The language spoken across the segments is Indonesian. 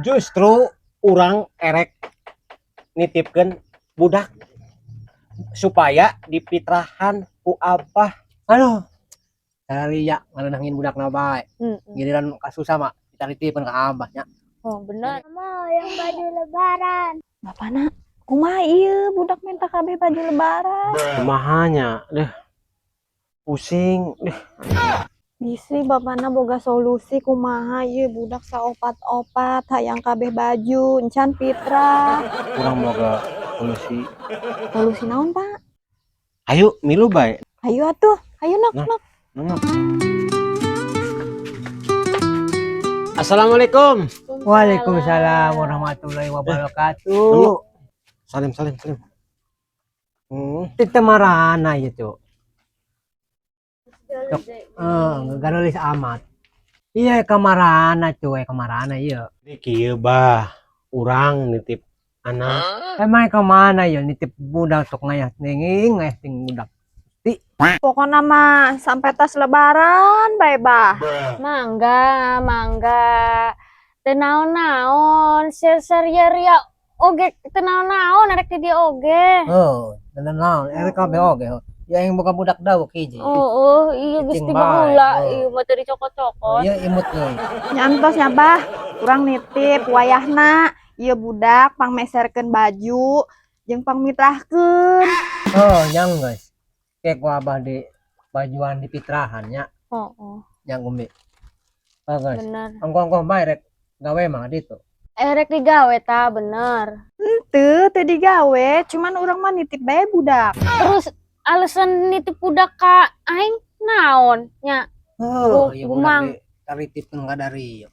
Justru orang erek nitipkan budak supaya dipitrahan ku abah. Aduh, ya ngelenangin budak na bae. Giliran kasus sama kita nitipkan ke abahnya. Oh benar. Mau yang baju lebaran. Bapak nak, kumaha iya budak minta kabeh baju lebaran. Kumahanya, deh pusing, deh. Bisi bapakna boga solusi kumaha iya budak saopat-opat hayang kabeh baju encan pitra. Kurang boga solusi. Solusi naon pak? Ayo milu bae. Ayo atuh, ayo nak. Nengok. Assalamualaikum. Waalaikumsalam warahmatullahi wabarakatuh. Salim. Kita marana itu. Garulis amat. Iya kamarana cuy, kamarana iya. Kieu bah, urang nitip anak. Emang kemana ya nitip budak sok ngayah nenging budak. Pokoknya mah sampai tas lebaran bae bah. Mangga. Teu naon-naon, share ya oge teu naon-naon arek di dia oge. Oh, tenang, kabeh oge. Ya yang buka budak daw hiji. Iya geus Cicing tiba bae, heula, oh. ieu mah teu dicokot-cokot. Iya imut euy. Nyantosnya bah, kurang nitip wayahna ieu budak pangmeserkeun baju jeung pangmitrahkeun. Oh, yang guys. Kayak gua abah di bajuan di pitrahan nya, yang umi. Oh, guys. Bener. Angkong bae rek gawe mah di itu. Rek digawe ta bener. Teu digawe, cuman urang mah nitip bae budak. Terus alasan nitip budak ka aing naon nya? Oh, iya Gumang. budak taritipkeun ka dari.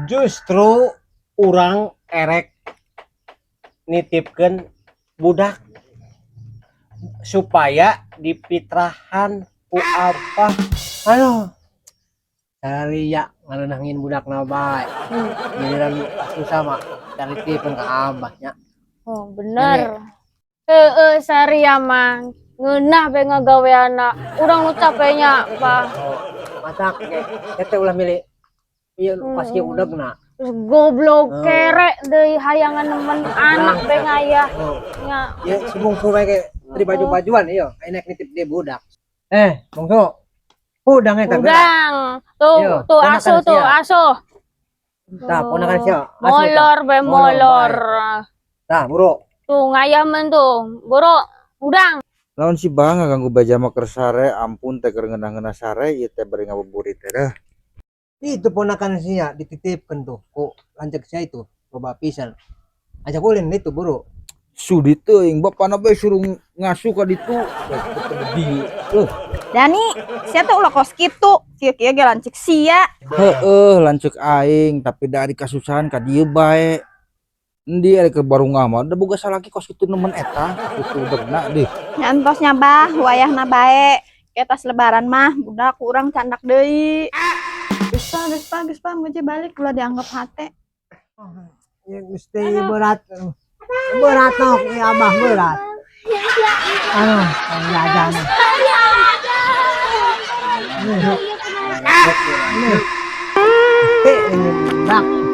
Justru orang erek nitipkan budak supaya dipitrahan ku abah. Aduh. Ya ngelenangin budak na bae. Giliran kasus sama taritipkeun ka abahnya. Oh bener. Heeh saria mah ngeunah bae ngagaweana. Urang nu capeknya bah. Matak teh ulah milih ieu pas ieu udegna. Terus goblok kere deui hayangan nemen anak bae ngayah nya. Ya si bungsu bae ge di baju-bajuan ieu aya nitip di budak. Bungsu. Udang eta gerak. Udang. Tuh asuh. Tah ponakan sia. Molor bae molor. Tah buru. Tuh ngayaman tuh. Boro udang. Lawan si bang ganggu baja maker sare ampun teh keur ngeunah-ngeunah sare ieu teh bari ngabuburit teh dah. Itu ponakan sia dititipkeun tuh ku lanceuk sia itu loba pisan. Ajak ulin itu buru. Sudi teuing bapana bae suruh ngasuh ka ditu. Dani, sia teh ulah kos kitu. Kieu ge lancik sia. Heeh lanceuk aing tapi dari kasusahan ka dieu bae. Endi ari ke barungah mah da boga salaki kos kitu nemen eta kitu degna deh. Nyantosnya bah, wayahna bae. Ketas lebaran mah budak urang candak deui. Geus pa, meuje balik ulah dianggap hate. Ya mesti berat. Berat nok ya abah berat. Jajan. Ini